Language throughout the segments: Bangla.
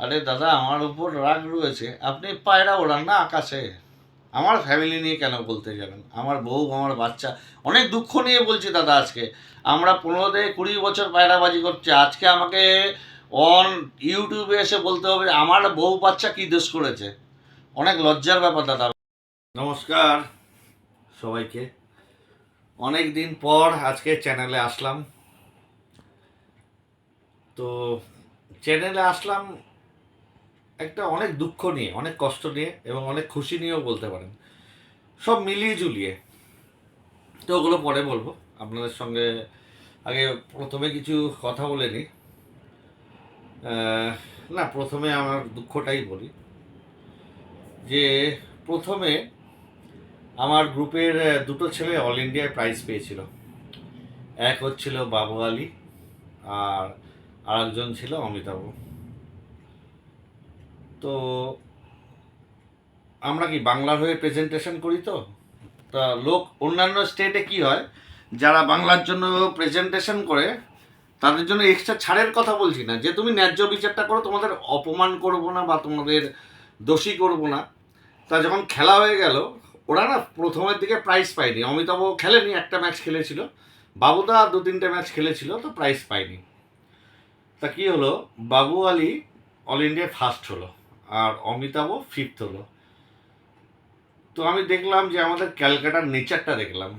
আরে দাদা, আমার উপর রাগ রয়েছে, আপনি পায়রা ওড়ান না আকাশে। আমার ফ্যামিলি নিয়ে কেন বলতে যাবেন? আমার বউ, আমার বাচ্চা, অনেক দুঃখ নিয়ে বলছি দাদা। আজকে আমরা 15 থেকে 20 বছর পায়রাবাজি করছি, আজকে আমাকে অন ইউটিউবে এসে বলতে হবে আমার বউ বাচ্চা কি দোষ করেছে? অনেক লজ্জার ব্যাপার দাদা। নমস্কার সবাইকে, অনেক দিন পর আজকে চ্যানেলে আসলাম। তো চ্যানেলে আসলাম একটা অনেক দুঃখ নিয়ে, অনেক কষ্ট নিয়ে এবং অনেক খুশি নিয়েও বলতে পারেন, সব মিলিয়ে ঝুলিয়ে। তো ওগুলো পরে বলবো আপনাদের সঙ্গে। আগে প্রথমে কিছু কথা বলে নিই। না, প্রথমে আমার দুঃখটাই বলি যে প্রথমে আমার গ্রুপের দুটো ছেলে অল ইন্ডিয়ায় প্রাইজ পেয়েছিল। এক হচ্ছিল বাবু আলী, আর আরেকজন ছিল অমিতাভ। তো আমরা কি বাংলার হয়ে প্রেজেন্টেশন করি? তো তা লোক অন্যান্য স্টেটে কি হয়, যারা বাংলার জন্য প্রেজেন্টেশন করে তাদের জন্য এক্সট্রা ছাড়ের কথা বলছি না, যে তুমি ন্যায্য বিচারটা করো, তোমাদের অপমান করবো না বা তোমাদের দোষী করবো না। তা যখন খেলা হয়ে গেল, ওরা না প্রথমের দিকে প্রাইজ পায়নি। অমিতাভ খেলেনি, একটা ম্যাচ খেলেছিল। বাবুদা 2-3টে ম্যাচ খেলেছিল, তো প্রাইজ পায়নি। তা কি হলো, বাবু আলী অল ইন্ডিয়ায় ফার্স্ট হলো আর অমিতাভ ফিফথ হলো। তো আমি দেখলাম যে আমাদের ক্যালকাটার নেচারটা দেখলাম,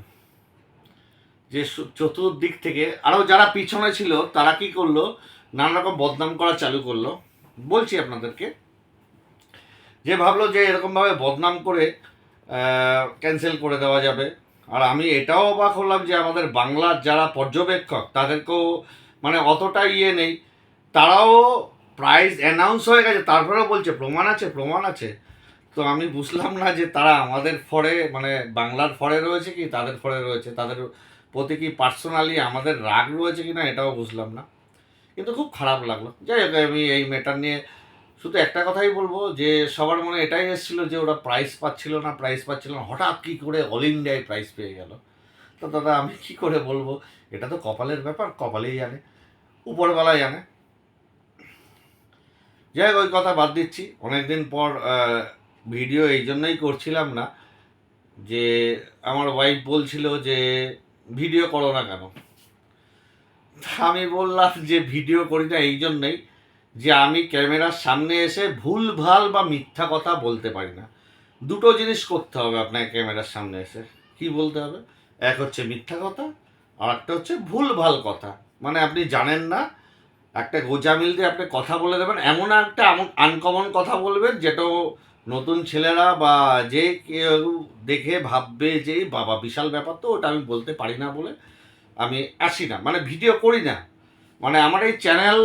যে চতুর্দিক থেকে আরও যারা পিছনে ছিল তারা কি করলো, নানা রকম বদনাম করা চালু করলো। বলছি আপনাদেরকে, যে ভাবলো যে এরকমভাবে বদনাম করে ক্যান্সেল করে দেওয়া যাবে। আর আমি এটাও অবাক হলাম যে আমাদের বাংলার যারা পর্যবেক্ষক তাদেরকেও মানে অতটা ইয়ে নেই, তারাও প্রাইজ অ্যানাউন্স হয়ে গেছে তারপরেও বলছে প্রমাণ আছে, প্রমাণ আছে। তো আমি বুঝলাম না যে তারা আমাদের ফরে মানে বাংলার ফরে রয়েছে কি তাদের ফরে রয়েছে, তাদের প্রতি কি পার্সোনালি আমাদের রাগ রয়েছে কি না এটাও বুঝলাম না। কিন্তু খুব খারাপ লাগলো। যাই হোক, আমি এই ম্যাটার নিয়ে শুধু একটা কথাই বলবো, যে সবার মনে এটাই এসেছিল যে ওরা প্রাইজ পাচ্ছিল না, প্রাইজ পাচ্ছিল না, হঠাৎ কী করে অল ইন্ডিয়ায় প্রাইজ পেয়ে গেল। তো দাদা আমি কি করে বলবো, এটা তো কপালের ব্যাপার, কপালেই জানে, উপরবেলায় জানে। যাই হোক, ওই কথা বাদ দিচ্ছি। অনেকদিন পর ভিডিও এই জন্যই করছিলাম না, যে আমার ওয়াইফ বলছিল যে ভিডিও করো না কেন। আমি বললাম যে ভিডিও করি না এই জন্যই যে আমি ক্যামেরার সামনে এসে ভুল ভাল বা মিথ্যা কথা বলতে পারি না। দুটো জিনিস করতে হবে আপনাকে ক্যামেরার সামনে এসে। কি বলতে হবে? এক হচ্ছে মিথ্যা কথা, আর একটা হচ্ছে ভুল ভাল কথা। মানে আপনি জানেন না, একটা গোজামিল দিয়ে আপনি কথা বলে দেবেন, এমন একটা আনকমন কথা বলবেন যেটা নতুন ছেলেরা বা যে কেউ দেখে ভাববে যে বাবা বিশাল ব্যাপার, তো ওটা আমি বলতে পারি না বলে আমি আসি না, মানে ভিডিও করি না। মানে আমার এই চ্যানেল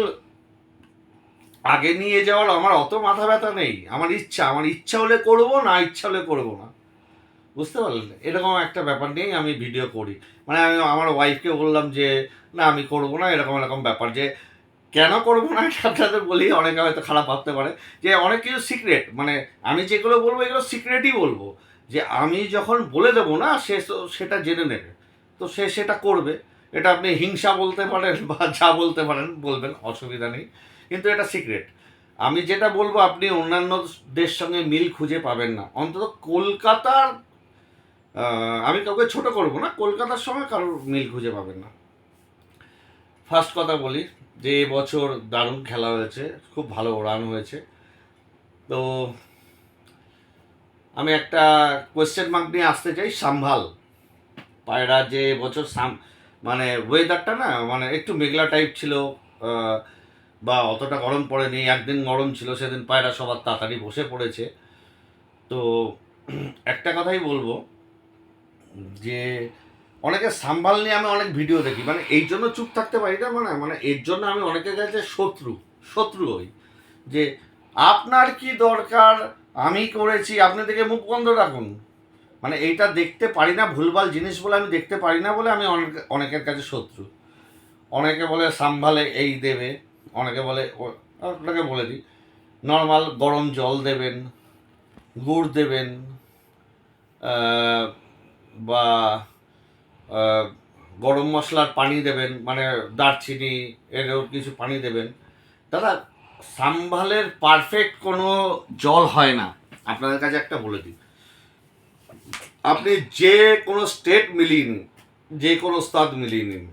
আগে নিয়ে যাওয়ার আমার অত মাথা ব্যথা নেই। আমার ইচ্ছা হলে করবো, না ইচ্ছা হলে করবো না। বুঝতে পারলেন? এরকম একটা ব্যাপার নিয়েই আমি ভিডিও করি। মানে আমি আমার ওয়াইফকে বললাম যে না আমি করবো না, এরকম এরকম ব্যাপার। যে কেন করবো না এটা আপনাদের বলি, অনেকে হয়তো খারাপ ভাবতে পারে যে অনেক কিছু সিক্রেট, মানে আমি যেগুলো বলবো এগুলো সিক্রেটই বলবো। যে আমি যখন বলে দেবো না, সে তো সেটা জেনে নেবে, তো সে সেটা করবে। এটা আপনি হিংসা বলতে পারেন বা যা বলতে পারেন বলবেন, অসুবিধা নেই। কিন্তু এটা সিক্রেট। আমি যেটা বলবো আপনি অন্যান্য দেশ সঙ্গে মিল খুঁজে পাবেন না, অন্তত কলকাতার। আমি কাউকে ছোট করব না, কলকাতার সঙ্গে কারোর মিল খুঁজে পাবেন না। ফার্স্ট কথা বলি যে এবছর দারুণ খেলা হয়েছে, খুব ভালো রান হয়েছে। তো আমি একটা কোয়েশ্চেন মার্ক নিয়ে আসতে চাই। সাম্ভাল পায়রা যে বছর মানে ওয়েদারটা না, মানে একটু মেঘলা টাইপ ছিল, বা অতটা গরম পড়েনি। একদিন গরম ছিল, সেদিন পায়রা সবার তাড়াতাড়ি বসে পড়েছে। তো একটা কথাই বলবো, যে অনেকে সাম্ভাল নিয়ে আমি অনেক ভিডিও দেখি, মানে এই জন্য চুপ থাকতে পারি না, মানে মানে এর জন্য আমি অনেকের কাছে শত্রু শত্রু হই। যে আপনার কি দরকার, আমি করেছি, আপনি থেকে মুখ বন্ধ রাখুন। মানে এইটা দেখতে পারি না, ভুলভাল জিনিস বলে আমি দেখতে পারি না বলে আমি অনেকের কাছে শত্রু। অনেকে বলে সাম্ভালে এই দেবে, অনেকে বলে আপনাকে বলে দিই, নর্মাল গরম জল দেবেন, গুড় দেবেন, বা গরম মশলার পানি দেবেন, মানে দারচিনি এর কিছু পানি দেবেন। দাদা সাম্ভালের পারফেক্ট কোনো জল হয় না। আপনাদের কাছে একটা বলে দিই, আপনি যে কোনো স্টেট মিলিয়ে নিন, যে কোনো স্তাদ মিলিয়ে নিন,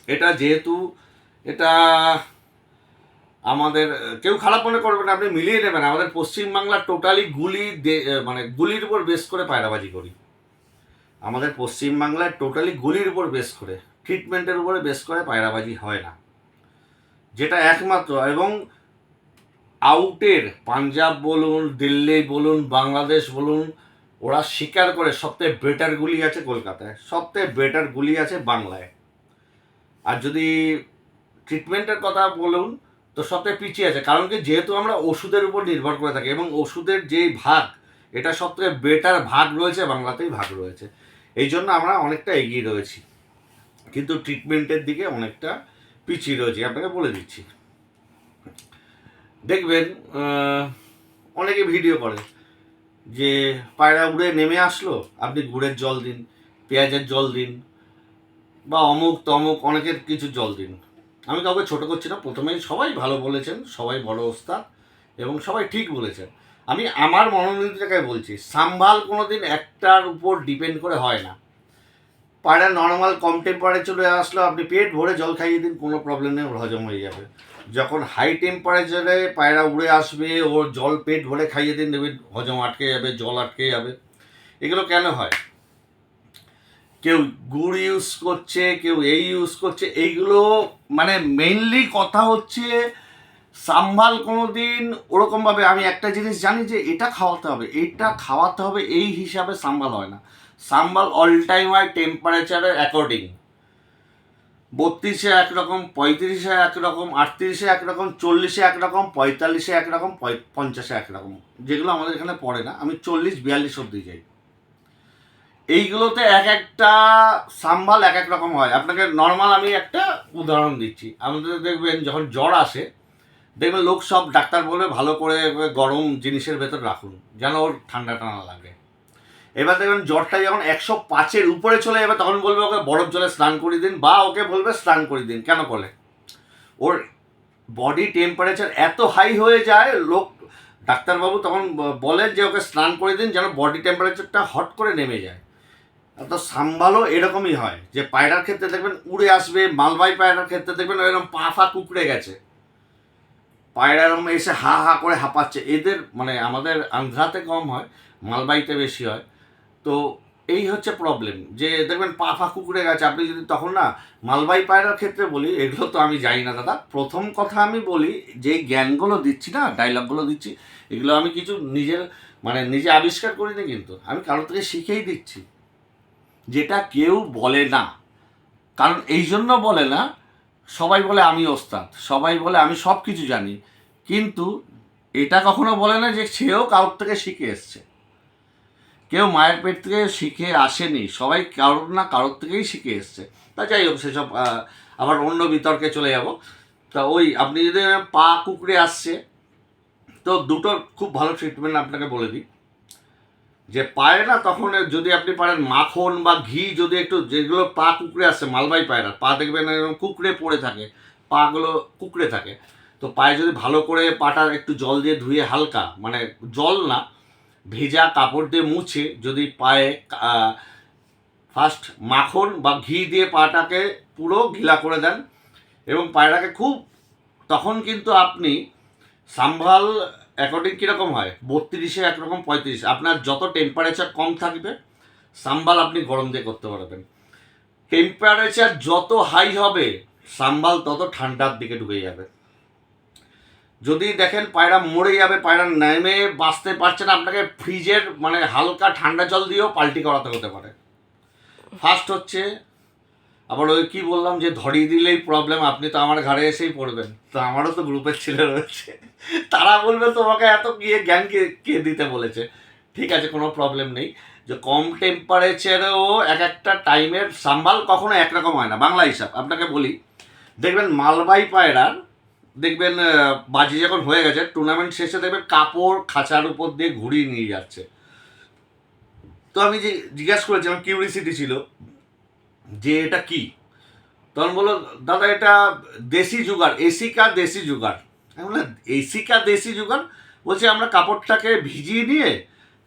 এটা যেহেতু এটা আমাদের কেউ খারাপ মনে করবে না, আপনি মিলিয়ে নেবেন। আমাদের পশ্চিমবাংলা টোটালি মানে গুলির উপর বেস করে পায়রাবাজি করি। আমাদের পশ্চিমবাংলায় টোটালি গুলির উপর বেস করে, ট্রিটমেন্টের উপরে বেস করে পায়রাবাজি হয় না, যেটা একমাত্র। এবং আউটের পাঞ্জাব বলুন, দিল্লি বলুন, বাংলাদেশ বলুন, ওরা স্বীকার করে সবথেকে বেটার গুলি আছে কলকাতায়, সবথেকে বেটার গুলি আছে বাংলায়। আর যদি ট্রিটমেন্টের কথা বলুন তো সবথেকে পিছিয়ে আছে, কারণ কি যেহেতু আমরা ওষুধের উপর নির্ভর করে থাকি এবং ওষুধের যেই ভাগ, এটা সবথেকে বেটার ভাগ রয়েছে বাংলাতেই ভাগ রয়েছে। এই জন্য আমরা অনেকটা এগিয়ে রয়েছি, কিন্তু ট্রিটমেন্টের দিকে অনেকটা পিছিয়ে রয়েছি, আপনাকে বলে দিচ্ছি। দেখবেন অনেকে ভিডিও করে যে পায়রা উড়ে নেমে আসলো, আপনি গুড়ের জল দিন, পেঁয়াজের জল দিন, বা অমুক তমুক অনেকের কিছু জল দিন। আমি কাউকে ছোটো করছি না, প্রথমেই সবাই ভালো বলেছেন, সবাই বড় ওস্তাদ এবং সবাই ঠিক বলেছেন। আমি আমার মনোনীতটাকে বলছি, সাম্ভাল কোনো দিন একটার উপর ডিপেন্ড করে হয় না। পায়রা নর্মাল কম টেম্পারেচারে আসলো, আপনি পেট ভরে জল খাইয়ে দিন, কোনো প্রবলেম নেই, ওর হজম হয়ে যাবে। যখন হাই টেম্পারেচারে পায়রা উড়ে আসবে, ওর জল পেট ভরে খাইয়ে দিন, দেখবেন হজম আটকে যাবে, জল আটকে যাবে। এগুলো কেন হয়? কেউ গুড় ইউজ করছে, কেউ এই ইউজ করছে, এইগুলো মানে মেইনলি কথা হচ্ছে সাম্ভাল কোনো দিন ওরকমভাবে, আমি একটা জিনিস জানি যে এটা খাওয়াতে হবে, এটা খাওয়াতে হবে, এই হিসাবে সাম্ভাল হয় না। সাম্ভাল অল টাইম হয় টেম্পারেচারের অ্যাকর্ডিং। 32-এ একরকম, 35-এ একরকম, 38-এ একরকম, 40-এ একরকম, 45-এ একরকম, 50-এ একরকম, যেগুলো আমাদের এখানে পড়ে না। আমি 40-42 অব্দি যাই। এইগুলোতে এক একটা সাম্ভাল এক এক রকম হয়। আপনাকে নর্মাল আমি একটা উদাহরণ দিচ্ছি। আমাদের দেখবেন যখন জ্বর আসে, দেখবেন লোক সব ডাক্তার বলবে ভালো করে গরম জিনিসের ভেতর রাখুন, যেন ওর ঠান্ডা টানা লাগে। এবার দেখবেন জ্বরটা যখন 105-এর উপরে চলে যাবে, তখন বলবে ওকে বরফ জলে স্নান করিয়ে দিন, বা ওকে বলবে স্নান করিয়ে দিন। কেন বলে? ওর বডি টেম্পারেচার এত হাই হয়ে যায়, লোক ডাক্তারবাবু তখন বলেন যে ওকে স্নান করে দিন, যেন বডি টেম্পারেচারটা হট করে নেমে যায়। তো সাম্ভালও এরকমই হয়, যে পায়রার ক্ষেত্রে দেখবেন উড়ে আসবে, মালবাই পায়রার ক্ষেত্রে দেখবেন এরকম পা ফা কুকড়ে গেছে, পায়রা এরকম এসে হা হা করে হাঁপাচ্ছে। এদের মানে আমাদের আন্ধ্রাতে কম হয়, মালবাইতে বেশি হয়। তো এই হচ্ছে প্রবলেম, যে দেখবেন পা ফা কুকড়ে গেছে। আপনি যদি তখন না, মালবাই পায়রার ক্ষেত্রে বলি, এগুলো তো আমি জানি না দাদা, প্রথম কথা আমি বলি, যে জ্ঞানগুলো দিচ্ছি না, ডায়লগগুলো দিচ্ছি, এগুলো আমি কিছু নিজের মানে নিজে আবিষ্কার করিনি, কিন্তু আমি কারোর থেকে শিখেই দিচ্ছি, যেটা কেউ বলে না। কারণ এই জন্য বলে না, সবাই বলে আমি ওস্তাদ, সবাই বলে আমি সব কিছু জানি, কিন্তু এটা কখনো বলে না যে সেও কারোর থেকে শিখে এসছে। কেউ মায়ের পেট থেকে শিখে আসেনি, সবাই কারোর না কারোর থেকেই শিখে এসছে। তা যাই হোক, সেসব আবার অন্য বিতর্কে চলে যাব। তা ওই আপনি যদি পা কুকড়ে আসছে, তো দুটোর খুব ভালো ট্রিটমেন্ট আপনাকে বলে দিই। যে পায় না, তখন যদি আপনি পারেন মাখন বা ঘি, যদি একটু, যেগুলো পা কুকড়ে আসছে, মালবাই পায়রা পা দেখবেন এরকম কুকড়ে পড়ে থাকে, পাগুলো কুকড়ে থাকে, তো পায়ে যদি ভালো করে পাটা একটু জল দিয়ে ধুয়ে, হালকা মানে জল না, ভেজা কাপড় দিয়ে মুছে, যদি পায়ে ফার্স্ট মাখন বা ঘি দিয়ে পাটাকে পুরো ঘিলা করে দেন, এবং পায়রাকে খুব, তখন কিন্তু আপনি সাম্ভাল অ্যাকর্ডিং কীরকম হয়, 32-এ একরকম, 35, আপনার যত টেম্পারেচার কম থাকবে সাম্ভাল আপনি গরম দিয়ে করতে পারবেন। টেম্পারেচার যত হাই হবে, সাম্ভাল তত ঠান্ডার দিকে ঢুকে যাবে। যদি দেখেন পায়রা মরে যাবে, পায়রা নেমে বাঁচতে পারছে না, আপনাকে ফ্রিজের মানে হালকা ঠান্ডা জল দিয়েও পাল্টি করাতে হতে পারে। ফার্স্ট হচ্ছে, আবার ওই কি বললাম যে ধরিয়ে দিলেই প্রবলেম, আপনি তো আমার ঘাড়ে এসেই পড়বেন। তো আমারও তো গ্রুপের ছেলে রয়েছে, তারা বলবে তোমাকে এত গিয়ে জ্ঞান কে দিতে বলেছে। ঠিক আছে, কোনো প্রবলেম নেই, যে কম টেম্পারেচারেও এক একটা টাইমের সাম্ভাল কখনো একরকম হয় না। বাংলা হিসাব আপনাকে বলি, দেখবেন মালবাই পায়রার, দেখবেন বাজি যখন হয়ে গেছে, টুর্নামেন্ট শেষে দেখবেন কাপড় খাঁচার উপর দিয়ে ঘুরিয়ে নিয়ে যাচ্ছে। তো আমি যে জিজ্ঞাসা করেছি, আমার কিউরিসিটি ছিল যে এটা কি, তখন বললো দাদা এটা দেশি জুগাড়, এসি কা দেশি জুগাড়। আমি বললাম এসি কা দেশি জোগাড়? বলছে আমরা কাপড়টাকে ভিজিয়ে নিয়ে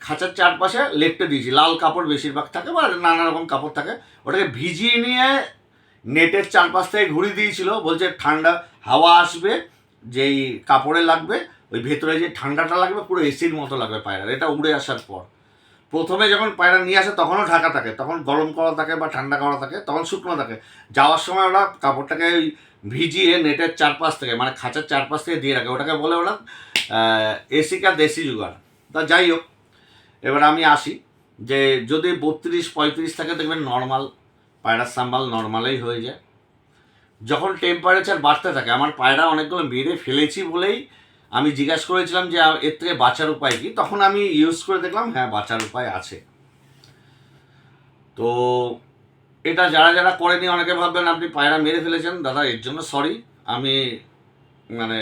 খাঁচার চারপাশে লেপটে দিয়েছি, লাল কাপড় বেশিরভাগ থাকে বা নানা রকম কাপড় থাকে, ওটাকে ভিজিয়ে নিয়ে নেটের চারপাশ থেকে ঘুরিয়ে দিয়েছিল। বলছে ঠান্ডা হাওয়া আসবে, যেই কাপড়ে লাগবে ওই ভেতরে যে ঠান্ডাটা লাগবে পুরো এসির মতো লাগবে পায়রার। এটা উড়ে আসার পর প্রথমে যখন পায়রা নিয়ে আসে তখনও ঢাকা থাকে, তখন গরম করা থাকে বা ঠান্ডা করা থাকে, তখন শুকনো থাকে। যাওয়ার সময় ওরা কাপড়টাকে ওই ভিজিয়ে নেটের চারপাশ থেকে মানে খাঁচার চারপাশ থেকে দিয়ে রাখে, ওটাকে বলে ওরা এসি কা দেশি জোগাড়। তা যাই হোক, এবার আমি আসি যে যদি 32-35 থাকে দেখবেন নর্মাল পায়রার সাম্বাল নর্মালেই হয়ে যায়। যখন টেম্পারেচার বাড়তে থাকে, আমার পায়রা অনেকগুলো মেরে ফেলেছি বলেই আমি জিজ্ঞাসা করেছিলাম যে এর থেকে বাঁচার উপায় কি, তখন আমি ইউজ করে দেখলাম হ্যাঁ বাঁচার উপায় আছে। তো এটা যারা যারা করেনি, অনেকে ভাববেন আপনি পায়রা মেরে ফেলেছেন, দাদা এর জন্য সরি। আমি মানে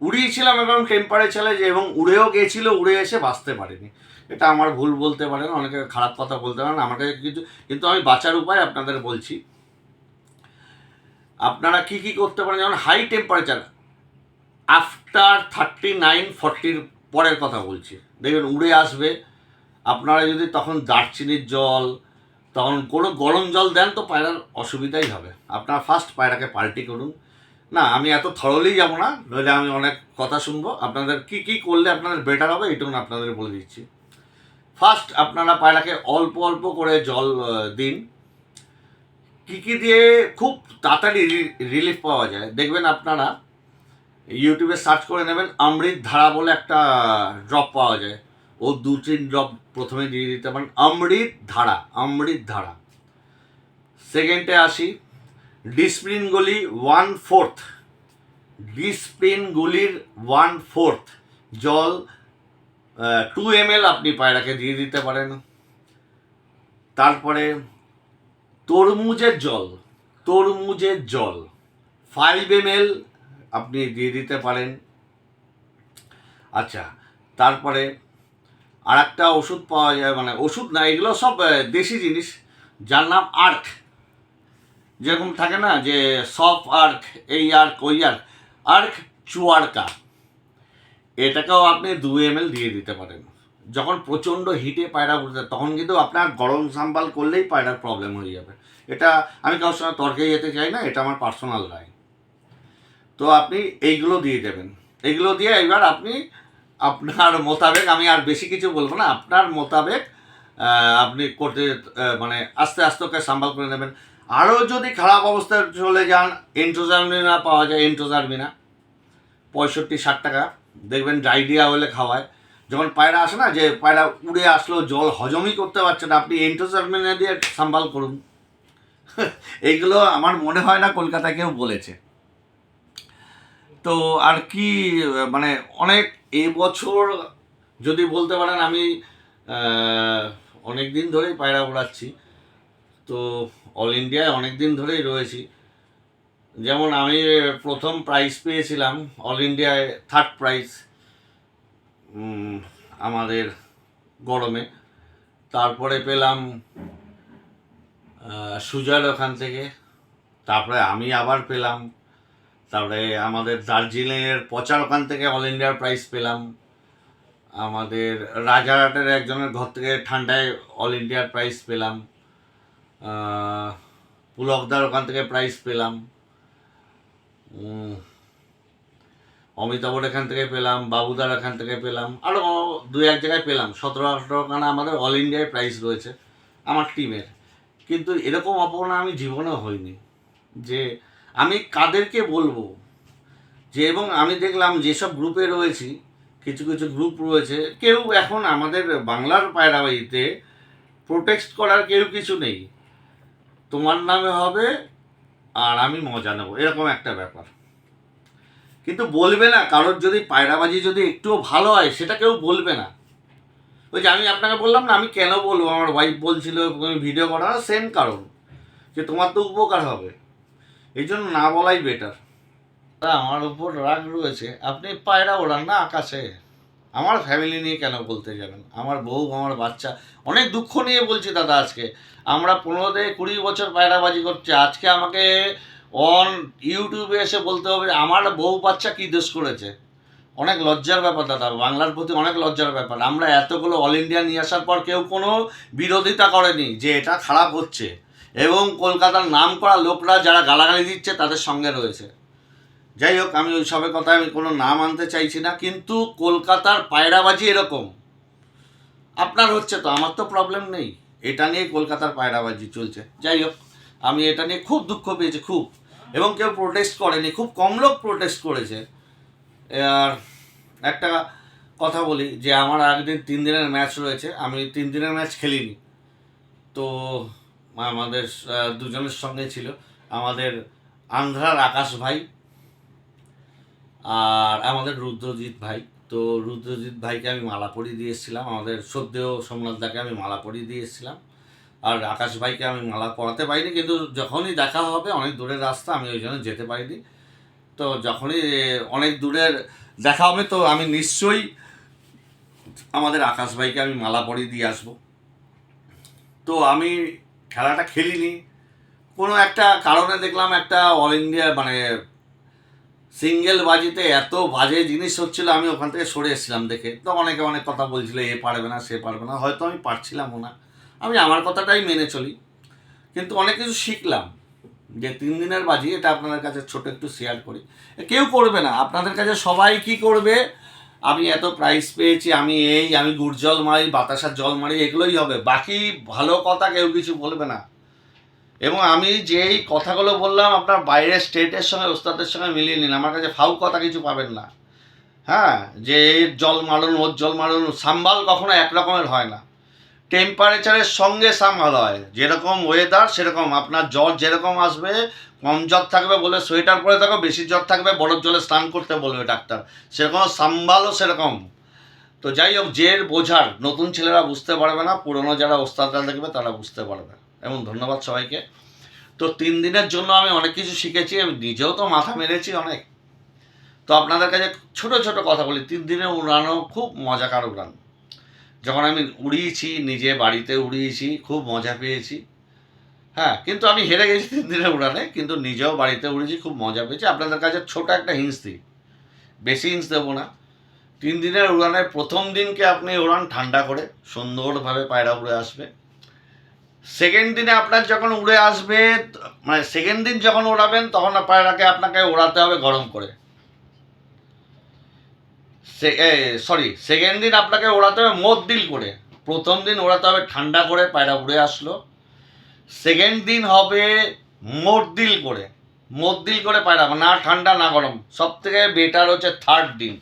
উড়িয়েছিলাম এবং টেম্পারেচারে যে এবং উড়েও গিয়েছিল, উড়ে এসে বাঁচতে পারিনি, এটা আমার ভুল বলতে পারেন, অনেকে খারাপ কথা বলতে পারেন আমাকে কিছু, কিন্তু আমি বাঁচার উপায় আপনাদের বলছি। আপনারা কি কি করতে পারেন, যেমন হাই টেম্পারেচার আফটার 39-40 পরের কথা বলছি, দেখবেন উড়ে আসবে। আপনারা যদি তখন দারচিনির জল, তখন কোনো গরম জল দেন তো পায়রার অসুবিধাই হবে। আপনারা ফার্স্ট পায়রাকে পাল্টি করুন। না আমি এত থরলি যাবো না, নইলে আমি অনেক কথা শুনবো। আপনাদের কি কি করলে আপনাদের বেটার হবে এইটুকু আপনাদের বলে দিচ্ছি। ফার্স্ট আপনারা পায়রাকে অল্প অল্প করে জল দিন। কী কী দিয়ে খুব তাড়াতাড়ি রিলিফ পাওয়া যায় দেখবেন, আপনারা ইউটিউবে সার্চ করে নেবেন, অমৃত ধারা বলে একটা ড্রপ পাওয়া যায়, ও 2-3 ড্রপ প্রথমে দিয়ে দিতে পারেন। অমৃত ধারা, অমৃত ধারা। সেকেন্ডে আসি, ডিসপ্রিন গুলি 1/4, ডিসপ্রিন গুলির 1/4 জল 2 ml আপনি পায়রাকে দিয়ে দিতে পারেন। তারপরে তরমুজের জল, তরমুজের জল 5 ml আপনি দিয়ে দিতে পারেন। আচ্ছা, তারপরে আর একটা ওষুধ পাওয়া যায়, মানে ওষুধ না, এগুলো সব দেশি জিনিস, যার নাম আর্ক। যেরকম থাকে না যে সফ আর্ক, এই আর্ক ওই আর্ক, আর্ক চুয়ারকা, এটাকেও আপনি 2 ml দিয়ে দিতে পারেন। যখন প্রচণ্ড হিটে পায়রা উঠতে, তখন কিন্তু আপনার গরম সাম্বাল করলেই পায়রার প্রবলেম হয়ে যাবে। এটা আমি কারোর সঙ্গে তর্কে যেতে চাই না, এটা আমার পার্সোনাল রায়। তো আপনি এইগুলো দিয়ে দেবেন, এইগুলো দিয়ে এবার আপনি আপনার মোতাবেক, আমি আর বেশি কিছু বলবো না, আপনার মোতাবেক আপনি করতে মানে আস্তে আস্তে ওকে সাম্বাল করে নেবেন। আরও যদি খারাপ অবস্থায় চলে যান, এন্ট্রোজারমিনা পাওয়া যায়, এন্ট্রোজারমিনা 65-60 টাকা, দেখবেন ডাইরিয়া হলে খাওয়ায়। যখন পায়রা আসে না, যে পায়রা উড়ে আসলো জল হজমই করতে পারছে না, আপনি এন্ট্রোজারমিনা দিয়ে সাম্বাল করুন। এইগুলো আমার মনে হয় না কলকাতায় কেউ বলেছে। তো আর কি মানে অনেক এবছর যদি বলতে পারেন, আমি অনেক দিন ধরেই পায়রা উড়াচ্ছি, তো অল ইন্ডিয়ায় অনেক দিন ধরেই রয়েছি। যেমন আমি প্রথম প্রাইজ পেয়েছিলাম অল ইন্ডিয়ায়, 3rd প্রাইজ আমাদের গরমে। তারপরে পেলাম সুজার ওখান থেকে, তারপরে আমি আবার পেলাম, তারপরে আমাদের দার্জিলিংয়ের পচার ওখান থেকে অল ইন্ডিয়ার প্রাইজ পেলাম, আমাদের রাজারহাটের একজনের ঘর থেকে ঠান্ডায় অল ইন্ডিয়ার প্রাইজ পেলাম, পুলকদার ওখান থেকে প্রাইজ পেলাম, অমিতাভর এখান থেকে পেলাম, বাবুদার এখান থেকে পেলাম, আরও 2-1 জায়গায় পেলাম। 17-18 খানা আমাদের অল ইন্ডিয়ায় প্রাইজ রয়েছে আমার টিমের। কিন্তু এরকম অপমান আমি জীবনেও হইনি, যে আমি কাদেরকে বলবো যে, এবং আমি দেখলাম যেসব গ্রুপে রয়েছি, কিছু কিছু গ্রুপ রয়েছে, কেউ এখন আমাদের বাংলার পায়রাবাড়িতে প্রোটেক্ট করার কেউ কিছু নেই, তোমার নামে হবে আর আমি মজা নেবো, এরকম একটা ব্যাপার। কিন্তু বলবে না, কারোর যদি পায়রাবাজি যদি একটুও ভালো হয় সেটা কেউ বলবে না। ওই যে আমি আপনাকে বললাম না, আমি কেন বলবো, আমার ওয়াইফ বলছিল ভিডিও করা, সেম কারণ, যে তোমার তো উপকার হবে, এই জন্য না বলাই বেটার। আমার উপর রাগ রয়েছে, আপনি পায়রা ওড়ান না আকাশে, আমার ফ্যামিলি নিয়ে কেন বলতে যাবেন, আমার বউ আমার বাচ্চা, অনেক দুঃখ নিয়ে বলছি দাদা। আজকে আমরা 15-20 বছর পায়রাবাজি করছি, আজকে আমাকে অন ইউটিউবে এসে বলতে হবে আমার বউ বাচ্চা কী দোষ করেছে। অনেক লজ্জার ব্যাপার দাদা, বাংলার প্রতি অনেক লজ্জার ব্যাপার। আমরা এতগুলো অল ইন্ডিয়া নিয়ে আসার পর কেউ কোনো বিরোধিতা করেনি যে এটা খারাপ হচ্ছে, এবং কলকাতার নাম করা লোকরা যারা গালাগালি দিচ্ছে তাদের সঙ্গে রয়েছে। যাই হোক, আমি ওই সবের কথায় আমি কোনো নাম আনতে চাইছি না, কিন্তু কলকাতার পায়রাবাজি এরকম। আপনার হচ্ছে তো, আমার তো প্রবলেম নেই, এটা নিয়ে কলকাতার পায়রাবাজি চলছে। যাই হোক, আমি এটা নিয়ে খুব দুঃখ পেয়েছি, খুব। এবং কেউ প্রোটেস্ট করেনি, খুব কম লোক প্রোটেস্ট করেছে। আর একটা কথা বলি যে আমার একদিন 3 দিনের ম্যাচ রয়েছে, আমি 3 দিনের ম্যাচ খেলিনি। তো আমাদের দুজনের সঙ্গে ছিল আমাদের আন্ধ্রার আকাশ ভাই আর আমাদের রুদ্রজিৎ ভাই। তো রুদ্রজিৎ ভাইকে আমি মালা পরিয়ে দিয়ে এসেছিলাম, আমাদের শ্রদ্ধেয় সোমনাথ দাকে আমি মালা পরিয়ে দিয়ে এসেছিলাম। আর আকাশ ভাইকে আমি মালা পরাতে পারিনি, কিন্তু যখনই দেখা হবে, অনেক দূরের রাস্তা, আমি ওই জন্য যেতে পারিনি। তো যখনই অনেক দূরের দেখা হবে তো আমি নিশ্চয়ই আমাদের আকাশ ভাইকে আমি মালা পরিয়ে দিয়ে আসবো। তো আমি খেলাটা খেলিনি, কোনো একটা কারণে দেখলাম একটা অল ইন্ডিয়া মানে সিঙ্গেল বাজিতে এত বাজে জিনিস হচ্ছিল, আমি ওখান থেকে সরে এসেছিলাম দেখে। তো অনেকে অনেক কথা বলছিল, এ পারবে না সে পারবে না, হয়তো আমি পারছিলামও না, আমি আমার কথাটাই মেনে চলি। কিন্তু অনেক কিছু শিখলাম যে 3 দিনের বাজি, এটা আপনাদের কাছে ছোট একটু শেয়ার করি। কেউ করবে না আপনাদের কাছে, সবাই কি করবে, আমি এত প্রাইজ পেয়েছি, আমি গুড় জল মারি, বাতাসার জল মারি, এগুলোই হবে, বাকি ভালো কথা কেউ কিছু বলবে না। এবং আমি যেই কথাগুলো বললাম আপনার বাইরের স্টেটের সঙ্গে ওস্তাদের সঙ্গে মিলিয়ে নিন, আমার কাছে ফাউ কথা কিছু পাবেন না। হ্যাঁ, যে এর জল মারুন ওর জল মারুন, সাম্বাল কখনো একরকমের হয় না, টেম্পারেচারের সঙ্গে সামাল হয়। যেরকম ওয়েদার সেরকম আপনার জ্বর যেরকম আসবে, কম জ্বর থাকবে বলে সোয়েটার পরে থাকো, বেশি জ্বর থাকবে বরফ জলে স্নান করতে বলবে ডাক্তার, সেরকম সাম্বালও সেরকম। তো যাই হোক, যে বোঝার, নতুন ছেলেরা বুঝতে পারবে না, পুরনো যারা ওস্তাদরা দেখবে তারা বুঝতে পারবে। এবং ধন্যবাদ সবাইকে। তো 3 দিনের জন্য আমি অনেক কিছু শিখেছি, আমি নিজেও তো মাথা মেরেছি অনেক। তো আপনাদের কাছে ছোট ছোট কথা বলি, 3 দিনে উড়ানো খুব মজাকার উড়ান। যখন আমি উড়িয়েছি, নিজে বাড়িতে উড়িয়েছি, খুব মজা পেয়েছি। হ্যাঁ, কিন্তু আমি হেরে গেছি 3 দিনের উড়ানে, কিন্তু নিজেও বাড়িতে উড়িয়েছি, খুব মজা পেয়েছি। আপনাদের কাছে ছোট একটা হিন্স দিই, বেশি হিন্স দেবো না। 3 দিনের উড়ানের প্রথম দিনকে আপনি উড়ান ঠান্ডা করে, সুন্দরভাবে পায়রা উড়ে আসবে। সেকেন্ড দিনে আপনার যখন উড়ে আসবে, মানে সেকেন্ড দিন যখন ওড়াবেন, তখন পায়রাকে আপনাকে ওড়াতে হবে গরম করে। সেকেন্ড দিন আপনাকে ওড়াতে হবে মদ্দিল করে। প্রথম দিন ওড়াতে হবে ঠান্ডা করে, পায়রা উড়ে আসলো। সেকেন্ড দিন হবে মদ্দিল করে, মদ্দিল করে পায়রা, না ঠান্ডা না গরম। সব থেকে বেটার হচ্ছে থার্ড দিন।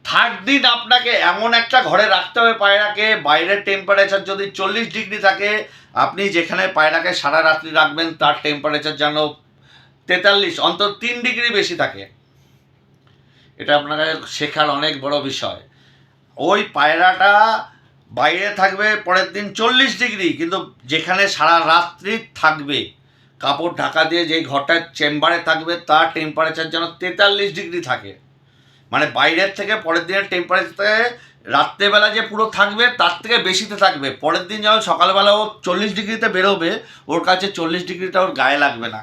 থার্ড দিন আপনাকে এমন একটা ঘরে রাখতে হবে পায়রাকে, বাইরের টেম্পারেচার যদি 40 ডিগ্রি থাকে, আপনি যেখানে পায়রাকে সারা রাত্রি রাখবেন তার টেম্পারেচার যেন 43, অন্তত 3 ডিগ্রি বেশি থাকে। এটা আপনাকে শেখার অনেক বড় বিষয়। ওই পায়রাটা বাইরে থাকবে পরের দিন 40 ডিগ্রি, কিন্তু যেখানে সারা রাত্রি থাকবে, কাপড় ঢাকা দিয়ে যেই ঘরটায় চেম্বারে থাকবে, তার টেম্পারেচার যেন 43 ডিগ্রি থাকে। মানে বাইরের থেকে পরের দিনের টেম্পারেচারে রাত্রেবেলা যে পুরো থাকবে তার থেকে বেশিতে থাকবে। পরের দিন যখন সকালবেলা ও 40 ডিগ্রিতে বেরোবে, ওর কাছে 40 ডিগ্রিটা ওর গায়ে লাগবে না।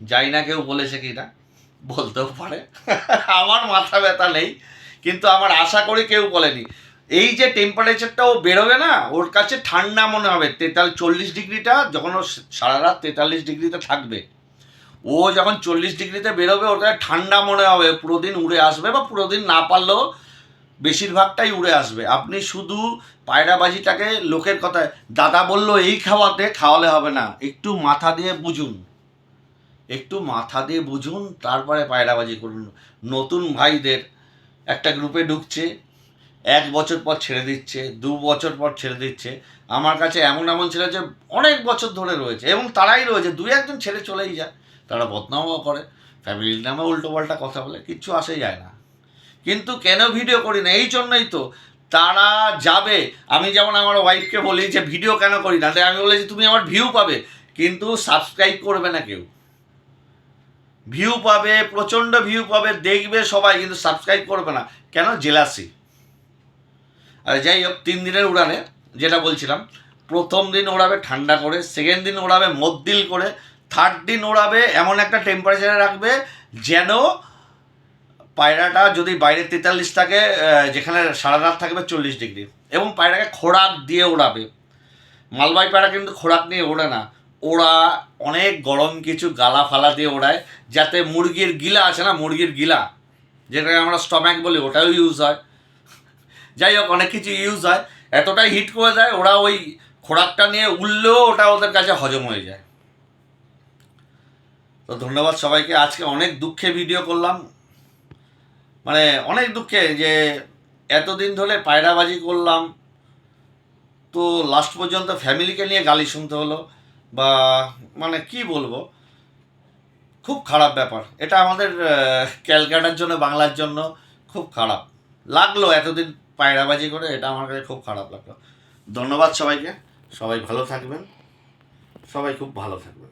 যাই না কেউ বলেছে কি না, বলতেও পারে আমার মাথা ব্যথা নেই, কিন্তু আমার আশা করি কেউ বলেনি। এই যে টেম্পারেচারটা ও বেরোবে না, ওর কাছে ঠান্ডা মনে হবে। 40 ডিগ্রিটা যখন ও সারা রাত 43 ডিগ্রিতে থাকবে, ও যখন 40 ডিগ্রিতে বেরোবে, ওর কাছে ঠান্ডা মনে হবে, পুরো দিন উড়ে আসবে, বা পুরো দিন না পারলেও বেশিরভাগটাই উড়ে আসবে। আপনি শুধু পায়রাবাজিটাকে লোকের কথায়, দাদা বললো এই খাওয়ালে হবে না, একটু মাথা দিয়ে বুঝুন, একটু মাথা দিয়ে বুঝুন, তারপরে পায়রাবাজি করুন। নতুন ভাইদের একটা গ্রুপে ঢুকছে, 1 বছর পর ছেড়ে দিচ্ছে, 2 বছর পর ছেড়ে দিচ্ছে। আমার কাছে এমন এমন ছেলে যে অনেক বছর ধরে রয়েছে, এবং তারাই রয়েছে, 2-1 জন ছেড়ে চলেই যায়। তারা বদনামও করে, ফ্যামিলির নামে উল্টোপাল্টা কথা বলে, কিচ্ছু আসে যায় না। কিন্তু কেন ভিডিও করি না, এই জন্যই তো তারা যাবে। আমি যেমন আমার ওয়াইফকে বলি যে ভিডিও কেন করি না, তাই আমি বলেছি তুমি আমার ভিউ পাবে, কিন্তু সাবস্ক্রাইব করবে না কেউ। ভিউ পাবে, প্রচণ্ড ভিউ পাবে, দেখবে সবাই, কিন্তু সাবস্ক্রাইব করবে না। কেন? জেলাসি। আর যাই হোক, 3 দিনের উড়ানে যেটা বলছিলাম, প্রথম দিন ওড়াবে ঠান্ডা করে, সেকেন্ড দিন ওড়াবে মদ্দিল করে, থার্ড দিন ওড়াবে, এমন একটা টেম্পারেচারে রাখবে যেন পায়রাটা যদি বাইরে 43 থাকে, যেখানে সারা রাত থাকবে 40 ডিগ্রি, এবং পায়রাকে খোরাক দিয়ে ওড়াবে। মালবাহী পায়রা কিন্তু খোরাক নিয়ে ওড়ে না, ওরা অনেক গরম কিছু গালা ফালা দিয়ে ওড়ায়, যাতে মুরগির গিলা আছে না, মুরগির গিলা যেটাকে আমরা স্টম্যাক বলি, ওটাও ইউজ হয়। যাই হোক, অনেক কিছু ইউজ হয়, এতটাই হিট করে দেয় ওরা ওই খোরাকটা নিয়ে উঠলেও ওটা ওদের কাছে হজম হয়ে যায়। তো ধন্যবাদ সবাইকে। আজকে অনেক দুঃখে ভিডিও করলাম, মানে অনেক দুঃখে, যে এতদিন ধরে পায়রাবাজি করলাম, তো লাস্ট পর্যন্ত ফ্যামিলিকে নিয়ে গালি শুনতে হলো, বা মানে কি বলবো, খুব খারাপ ব্যাপার এটা আমাদের ক্যালকাটার জন্য, বাংলার জন্য খুব খারাপ লাগলো এতদিন পায়রাবাজি করে, এটা আমার কাছে খুব খারাপ লাগলো। ধন্যবাদ সবাইকে, সবাই ভালো থাকবেন, সবাই খুব ভালো থাকবেন।